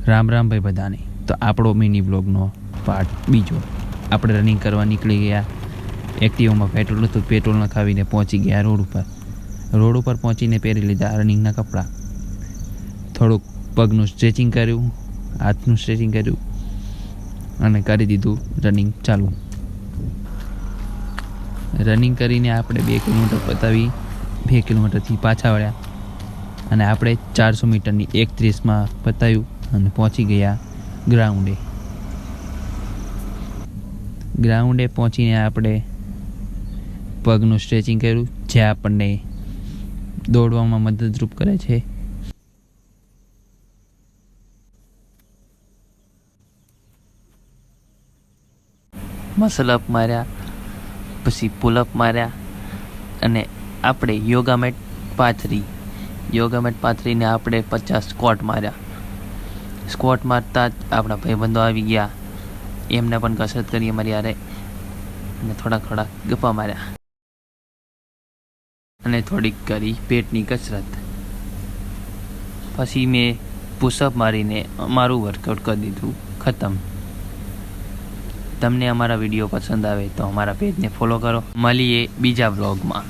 રામ રામ ભાઈ બધાને. તો આપણો મિની બ્લોગનો પાર્ટ બીજો. આપણે રનિંગ કરવા નીકળી ગયા. એક્ટિવામાં પેટ્રોલ નહોતું, પેટ્રોલ નખાવીને પહોંચી ગયા રોડ ઉપર પહોંચીને પહેરી લીધા રનિંગના કપડાં. થોડુંક પગનું સ્ટ્રેચિંગ કર્યું, હાથનું સ્ટ્રેચિંગ કર્યું અને કરી દીધું રનિંગ ચાલુ. રનિંગ કરીને આપણે 2 કિલોમીટર પતાવી 2 કિલોમીટરથી પાછા વળ્યા અને આપણે 400 મીટરની 1:30માં પતાવ્યું અને પહોંચી ગયા ગ્રાઉન્ડે પહોંચીને આપણે પગનું સ્ટ્રેચિંગ કર્યું, જે આપણને દોડવામાં મદદરૂપ કરે છે. મસલ અપ માર્યા, પછી પુલઅપ માર્યા અને આપણે યોગા મેટ પાથરીને આપણે 50 સ્ક્વોટ માર્યા. સ્ક્વોટ મારતા જ આપણા ભાઈબંધો આવી ગયા, એમને પણ કસરત કરી અમારી યારે અને થોડા ગપ્પા માર્યા અને થોડીક કરી પેટની કસરત. પછી મેં પુશઅપ મારીને અમારું વર્કઆઉટ કરી દીધું ખતમ. તમને અમારા વિડીયો પસંદ આવે તો અમારા પેજને ફોલો કરો. મળીએ બીજા બ્લોગમાં.